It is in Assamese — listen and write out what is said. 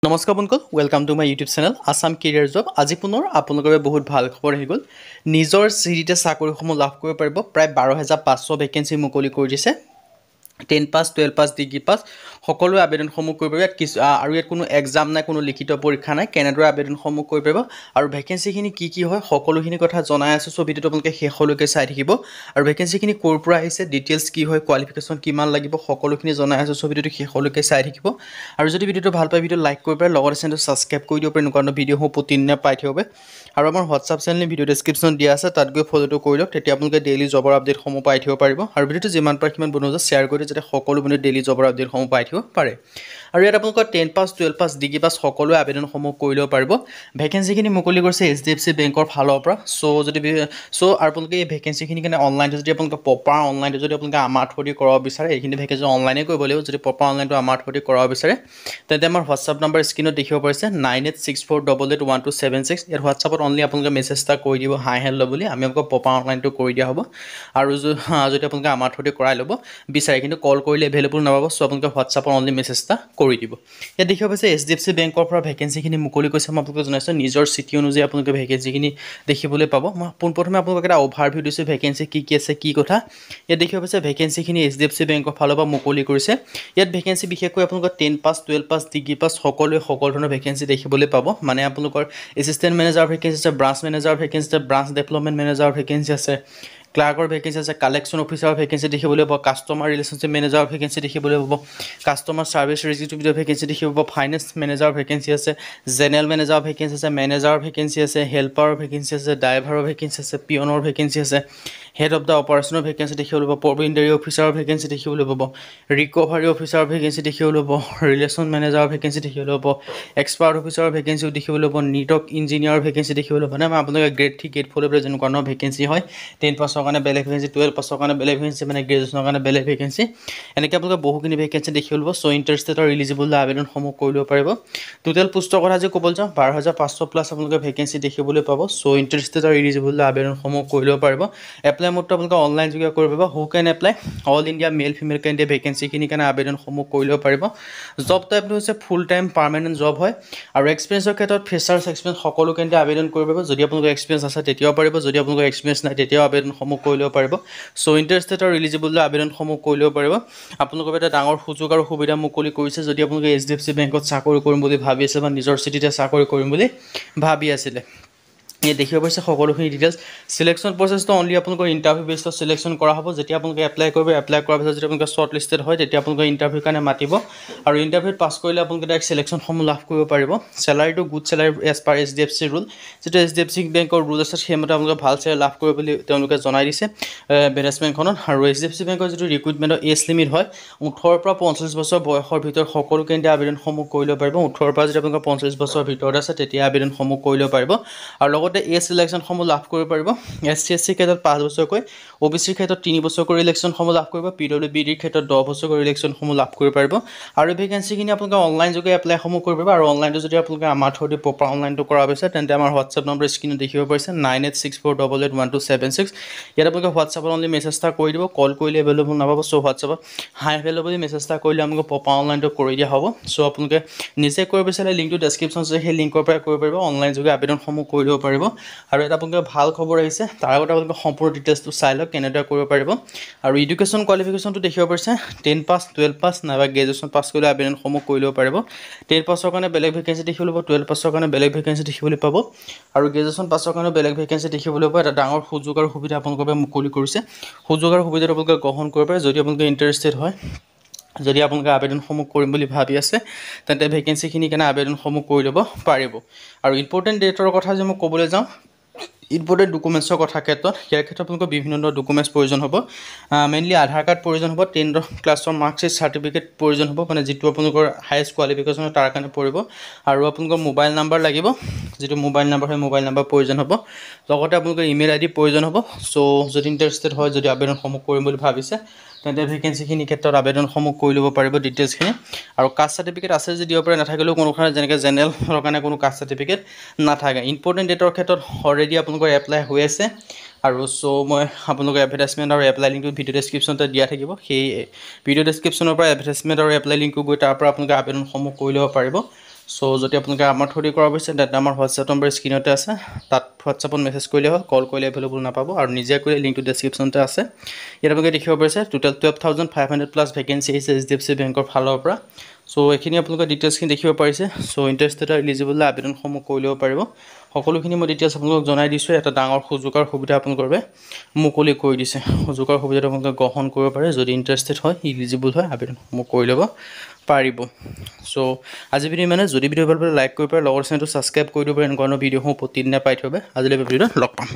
নমস্কাৰ বন্ধুসকল, welcome to my YouTube channel Assam career job. আজি পুনৰ আপোনালোকৰ বাবে বহুত ভাল খবৰ আহি গ'ল। নিজৰ চিৰিতে চাকৰিসমূহ লাভ কৰিব পাৰিব। প্ৰায় 12,500 ভেকেঞ্চি মুকলি কৰি দিছে। 10 পাছ, 12 পাছ, ডিগ্ৰী পাছ সকলোৱে আবেদনসমূহ কৰিব পাৰিব। আৰু ইয়াত কোনো এক্সাম নাই, কোনো লিখিত পৰীক্ষা নাই। কেনেদৰে আবেদনসমূহ কৰিব পাৰিব আৰু ভেকেঞ্চিখিনি কি হয় সকলোখিনি কথা জনাই আছোঁ। চ' ভিডিঅ'টো আপোনালোকে শেষলৈকে চাই থাকিব। আৰু ভেকেঞ্চিখিনি ক'ৰ পৰা আহিছে, ডিটেইলছ কি হয়, কোৱালিফিকেশ্যন কিমান লাগিব, সকলোখিনি জনাই আছোঁ। চ' ভিডিঅ'টো শেষলৈকে চাই থাকিব। আৰু যদি ভিডিঅ'টো ভাল পায়, ভিডিঅ'টো লাইক কৰিব পাৰে, লগতে চেনেলটো ছাবস্ক্ৰাইব কৰি দিব পাৰে, এনেকুৱা ভিডিঅ'সমূহ প্ৰতিদিনে পাই থাকিব। আৰু আমাৰ হোৱাটছআপ চেনেল ভিডিঅ' ডেছক্ৰিপশ্যনত দিয়া আছে, তাত গৈ ফ'ল'টো কৰি লওক। তেতিয়া আপোনালোকে ডেইলি জবৰ আপডেটসমূহ পাই থাকিব পাৰিব। আৰু ভিডিঅ'টো যিমান পাৰে সিমান বন্ধুক শ্বেয়াৰ কৰি দিয়ে, যাতে সকলো বন্ধুৱে ডেইলি জবৰ আপডেটসমূহ পাই থাকিব পাৰে। আৰু ইয়াত আপোনালোকৰ 10 পাছ, 12 পাছ, ডিগ্ৰী পাছ সকলোৱে আবেদনসমূহ কৰি ল'ব পাৰিব। ভেকেঞ্চিখিনি মুকলি কৰিছে HDFC বেংকৰ ফালৰ পৰা। চ' আপোনালোকে এই ভেকেঞ্চিখিনিৰ কাৰণে অনলাইনটো যদি আপোনালোকে প্ৰপাৰ অনলাইনটো যদি আপোনালোকে আমাৰ থ্ৰুদি কৰাব বিচাৰে, এইখিনি ভেকেঞ্চি অনলাইনে কৰিব লাগিব। যদি প্ৰপাৰ অনলাইনটো আমাৰ থ্ৰুদি কৰাব বিচাৰে, তেন্তে আমাৰ হোৱাটছআপ নম্বৰ স্ক্ৰীনত দেখিব পাৰিছে 9864881276। ইয়াত হোৱাটছআপত অনলি আপোনালোকে মেছেজ এটা কৰি দিব, হাই হেল্ল' বুলি। আমি আপোনালোকক প্ৰপাৰ অনলাইনটো কৰি দিয়া হ'ব। আৰু যদি আপোনালোকে আমাৰ থ্ৰুদি কৰাই ল'ব বিচাৰে, কিন্তু কল কৰিলে এভেইলেবল নাপাব। চ' আপোনালোকে হোৱাটছআপত অনলি মেছেজ এটা কৰি দিব। ইয়াত দেখিব পাইছে HDFC বেংকৰ পৰা ভেকেঞ্চিখিনি মুকলি কৰিছে। মই আপোনালোকে জনাইছোঁ নিজৰ চিটি অনুযায়ী আপোনালোকে ভেকেঞ্চিখিনি দেখিবলৈ পাব। মই পোনপ্ৰথমে আপোনালোকক এটা অভাৰভিউ দিছোঁ ভেকেঞ্চি কি আছে, কি কথা। ইয়াত দেখিব পাইছে ভেকেঞ্চিখিনি HDFC বেংকৰ ফালৰ পৰা মুকলি কৰিছে। ইয়াত ভেকেঞ্চি বিশেষকৈ আপোনালোকৰ 10 পাছ, 12 পাছ, ডিগ্ৰী পাছ সকলো ধৰণৰ ভেকেঞ্চি দেখিবলৈ পাব। মানে আপোনালোকৰ এছিষ্টেণ্ট মেনেজাৰ ভেকেঞ্চি আছে, ব্ৰাঞ্চ মেনেজাৰ ভেকেঞ্চি আছে, ব্ৰাঞ্চ ডেভেলপমেণ্ট মেনেজাৰ ভেকেঞ্চি আছে, ক্লাৰ্কৰ ভেকেঞ্চি আছে, কালেকশ্যন অফিচাৰৰ ভেকেঞ্চি দেখিবলৈ পাব, কাষ্টমাৰ ৰিলেশ্যনশ্বিপ মেনেজাৰৰ ভেকেঞ্চি দেখিবলৈ পাব, কাষ্টমাৰ ছাৰ্ভিচ এক্সিকিউটিভৰ ভেকেঞ্চি দেখিব পাব, ফাইনেন্স মেনেজাৰৰ ভেকেঞ্চি আছে, জেনেৰেল মেনেজাৰৰ ভেকেঞ্চি আছে, মেনেজাৰৰ ভেকেঞ্চি আছে, হেল্পাৰৰ ভেকেঞ্চি আছে, ড্ৰাইভাৰৰ ভেকেঞ্চি আছে, পিয়নৰ ভেকেঞ্চি আছে, হেড অফ দ্য অপাৰেশ্যনৰ ভেকেঞ্চি দেখিবলৈ পাব, প্ৰভিণ্ডাৰী অফিচাৰৰ ভেকেঞ্চি দেখিবলৈ পাব, ৰিকভাৰী অফিচাৰৰ ভেকেঞ্চি দেখিবলৈ পাব, ৰিলেশ্যন মেনেজাৰৰ ভেকেঞ্চি দেখিবলৈ পাব, এক্সপাৰ্ট অফিচাৰৰ ভেকেঞ্চিও দেখিবলৈ পাব, নিটক ইঞ্জিনিয়াৰৰ ভেকেঞ্চি দেখিবলৈ পাব। মানে আপোনালোকে গ্ৰেড 3, গ্ৰেড 4 লেভেলৰ যেনেকুৱা ধৰণৰ ভেকেঞ্চি হয়, 10 পাছৰ কাৰণে বেলেগ ভেকেঞ্চি, 12 পাছৰ কাৰণে বেলেগ ভেকেঞ্চি, মানে গ্ৰেজুৱেশ্যনৰ কাৰণে বেলেগ ভেকেঞ্চি, এনেকৈ আপোনালোকে বহুখিনি ভেকেঞ্চি দেখিবলৈ পাব। চ' ইণ্টাৰেষ্টেড আৰু এলিজিবল আবেদনসমূহ কৰি ল'ব পাৰিব। টোটেল পোষ্টৰ কথা যদি ক'বলৈ যাওঁ 12,500 প্লাছ আপোনালোকে ভেকেঞ্চি দেখিবলৈ পাব। চ' ইণ্টাৰেষ্টেড আৰু এলিজিবল আবেদনসমূহ কৰি ল'ব পাৰিব। এপ্লাই মোডটো আপোনালোকে অনলাইন যোগে কৰিব পাৰিব। Who can apply, all India male female candidate ভেকেঞ্চিখিনিৰ কাৰণে আবেদনসমূহ কৰি ল'ব পাৰিব। জব টাইপটো হৈছে ফুল টাইম পাৰ্মানেণ্ট জব হয়। আৰু এক্সপিৰিয়েঞ্চৰ ক্ষেত্ৰত ফ্ৰেছাৰ্ছ এক্সপিৰিয়েঞ্চ সকলো কেন্দ্ৰে আবেদন কৰিব পাৰিব। যদি আপোনালোকৰ এক্সপিৰিয়েঞ্চ আছে তেতিয়াও পাৰিব, যদি আপোনালোকৰ এক্সপিৰিয়েঞ্চ নাই তেতিয়াও আবেদনসমূহ কৰি ল'ব পাৰিব। চ' ইণ্টাৰেষ্টেড আৰু এলিজিবল আবেদনসমূহ কৰি ল'ব পাৰিব। আপোনালোকৰ এটা ডাঙৰ সুযোগ আৰু সুবিধা মুকলি কৰিছে। যদি আপোনালোকে HDFC বেংকত চাকৰি কৰিম বুলি ভাবি আছে বা নিজৰ চিটিতে চাকৰি কৰিম বুলি ভাবি আছিলে, ইয়াত দেখিব পাৰিছে সকলোখিনি ডিটেইলছ। চিলেকশ্যন প্ৰচেছটো অনলি আপোনালোকৰ ইণ্টাৰভিউ বেছডত চিলেকশ্যন কৰা হ'ব। যেতিয়া আপোনালোকে এপ্লাই কৰিব, এপ্লাই কৰাৰ পিছত যদি আপোনালোকে শ্বৰ্ট লিষ্টেড হয়, তেতিয়া আপোনালোকে ইণ্টাৰভিউৰ কাৰণে মাতিব। আৰু ইণ্টাৰভিউত পাছ কৰিলে আপোনালোকে ডাইৰেক্ট চিলেকশ্যনসমূহ লাভ কৰিব পাৰিব। চেলাৰীটো good salary as per HDFC rule. যিটো HDFC বেংকৰ ৰুল আছে, সেইমতে আপোনালোকে ভাল চেলাৰী লাভ কৰিব বুলি তেওঁলোকে জনাই দিছে মেনেজমেণ্টখনত। আৰু HDFC বেংকৰ যিটো ৰিক্ৰুইটমেণ্টৰ এজ লিমিট হয় 18 পৰা 45 বছৰ বয়সৰ ভিতৰত সকলো কেন্দ্ৰে আবেদনসমূহ কৰি ল'ব পাৰিব। 18 পৰা যদি আপোনালোকৰ 45 বছৰৰ ভিতৰত আছে, তেতিয়া আবেদনসমূহ কৰি ল'ব পাৰিব। আৰু লগতে এই চিলেকশ্যনসমূহ লাভ কৰিব পাৰিব। SC SC ক্ষেত্ৰত 5 বছৰকৈ, OBCৰ ক্ষেত্ৰত 3 বছৰকৈ ইলেকশ্যনসমূহ লাভ কৰিব, PWBDৰ ক্ষেত্ৰত 10 বছৰকৈ ইলেকশ্যনসমূহ লাভ কৰিব পাৰিব। আৰু ভেকেঞ্চিখিনি আপোনালোকে অনলাইন যোগে এপ্লাইসমূহ কৰিব পাৰিব। আৰু অনলাইনটো যদি আপোনালোকে আমাৰ থ্ৰুদি প্ৰপাৰ অনলাইনটো কৰা হৈছে, তেন্তে আমাৰ হোৱাটছআপ নম্বৰ স্ক্ৰীনত দেখিব পাৰিছে 9864881276। ইয়াত আপোনালোকে হোৱাটছআপত অনলি মেছেজ এটা কৰি দিব, কল কৰিলে এভেইলেবল নাপাব। চ' হোৱাটছআপত হাই হেল্ল' বুলি মেছেজ এটা কৰিলে আপোনালোকে প্ৰপাৰ অনলাইনটো কৰি দিয়া হ'ব। চ' আপোনালোকে নিজে কৰিব বিচাৰে লিংকটো ডেছক্ৰিপশ্যন আছে, সেই লিংকৰ পৰা কৰিব পাৰিব, অনলাইন যোগে আবেদনসমূহ কৰি দিব পাৰিব। আৰু এটা আপোনালোকে ভাল খবৰ আহিছে, তাৰ আগতে আপোনালোকে সম্পূৰ্ণ ডিটেইলছটো চাই লওক কেনেদৰে কৰিব পাৰিব। আৰু এডুকেশ্যন কোৱালিফিকেশ্যনটো দেখিব পাৰিছে 10 পাছ, 12 পাছ নাইবা গ্ৰেজুৱেশ্যন পাছ কৰিলে আবেদনসমূহ কৰি ল'ব পাৰিব। 10 পাছৰ কাৰণে বেলেগ ভেকেঞ্চি দেখিবলৈ পাব, 12 পাছৰ কাৰণে বেলেগ ভেকেঞ্চি দেখিবলৈ পাব, আৰু গ্ৰেজুৱেশ্যন পাছৰ কাৰণে বেলেগ ভেকেঞ্চি দেখিবলৈ পাব। এটা ডাঙৰ সুযোগ আৰু সুবিধা আপোনালোকৰ বাবে মুকলি কৰিছে। সুযোগ আৰু সুবিধাটো আপোনালোকে গ্ৰহণ কৰিব পাৰে যদি আপোনালোকে ইণ্টাৰেষ্টেড হয়। যদি আপোনালোকে আবেদনসমূহ কৰিম বুলি ভাবি আছে, তেন্তে ভেকেঞ্চিখিনিৰ কাৰণে আবেদনসমূহ কৰি ল'ব পাৰিব। আৰু ইম্পৰ্টেণ্ট ডেটৰ কথা যদি মই ক'বলৈ যাওঁ, ইম্পৰ্টেণ্ট ডকুমেণ্টছৰ কথা ক্ষেত্ৰত, ইয়াৰ ক্ষেত্ৰত আপোনালোকৰ বিভিন্ন ধৰণৰ ডকুমেণ্টছ প্ৰয়োজন হ'ব। মেইনলি আধাৰ কাৰ্ড প্ৰয়োজন হ'ব, 10th ক্লাছৰ মাৰ্কশ্বিট চাৰ্টিফিকেট প্ৰয়োজন হ'ব, মানে যিটো আপোনালোকৰ হায়েষ্ট কোৱালিফিকেশ্যন তাৰ কাৰণে পৰিব। আৰু আপোনালোকৰ মোবাইল নাম্বাৰ লাগিব, যিটো মোবাইল নাম্বাৰ হয় মোবাইল নাম্বাৰ প্ৰয়োজন হ'ব। লগতে আপোনালোকৰ ইমেইল ID প্ৰয়োজন হ'ব। চ' যদি ইণ্টাৰেষ্টেড হয়, যদি আবেদনসমূহ কৰিম বুলি ভাবিছে, তেন্তে ভেকেঞ্চিখিনিৰ ক্ষেত্ৰত আবেদনসমূহ কৰি ল'ব পাৰিব ডিটেইলছখিনি। আৰু কাষ্ট চাৰ্টিফিকেট আছে যদি দিব পাৰে, নাথাকিলেও কোনো কথা, যেনেকৈ জেনেৰেলৰ কাৰণে কোনো কাষ্ট চাৰ্টিফিকেট নাথাকে। ইম্পৰ্টেণ্ট ডেটৰ ক্ষেত্ৰত অলৰেডি আপোনালোকৰ এপ্লাই হৈ আছে। আৰু চ' মই আপোনালোকৰ এডভাৰটাইজমেণ্ট আৰু এপ্লাই লিংকটো ভিডিঅ' ডেছক্ৰিপশ্যনতে দিয়া থাকিব। সেই ভিডিঅ' ডেছক্ৰিপশ্যনৰ পৰা এডভাৰটাইজমেণ্ট আৰু এপ্লাই লিংকটো গৈ তাৰ পৰা আপোনালোকে আবেদনসমূহ কৰি ল'ব পাৰিব। সো যদি আপোনালোকে আমাৰ থ্ৰুদি কৰা হৈছে তেন্তে আমাৰ হোৱাটছএপ নম্বৰ স্ক্ৰীণতে আছে, তাত হোৱাটছএপত মেছেজ কৰিলে হয়, কল কৰিলে এভেইলেবল নাপাব, আৰু নিজে কৰিলে লিংকটো ডেছক্ৰিপশ্যনতে আছে। ইয়াত আপোনালোকে দেখিব পাৰিছে টোটেল 12,500 প্লাছ ভেকেঞ্চি আহিছে HDFC বেংকৰ ফালৰ পৰা। চ' এইখিনি আপোনালোকে ডিটেইলছখিনি দেখিব পাৰিছে। চ' ইণ্টাৰেষ্টেড আৰু এলিজিবল আবেদনসমূহ কৰি ল'ব পাৰিব। সকলোখিনি মই ডিটেইলছ আপোনালোকক জনাই দিছোঁ। এটা ডাঙৰ সুযোগৰ সুবিধা আপোনালোকৰ বাবে মুকলি কৰি দিছে। সুযোগৰ সুবিধাটো আপোনালোকে গ্ৰহণ কৰিব পাৰে। যদি ইণ্টাৰেষ্টেড হয়, এলিজিবল হয়, আবেদনসমূহ কৰি ল'ব পাৰিব। চ' আজি ভিডিঅ' মানে যদি ভিডিঅ' ভাল পালে লাইক কৰিব পাৰে, লগৰ চেনেলটো ছাবস্ক্ৰাইব কৰি দিব পাৰে। এনেকুৱা ধৰণৰ ভিডিঅ'সমূহ প্ৰতিদিনে পাই থ'ব। আজিলৈ ভিডিঅ'টো লগ পাম।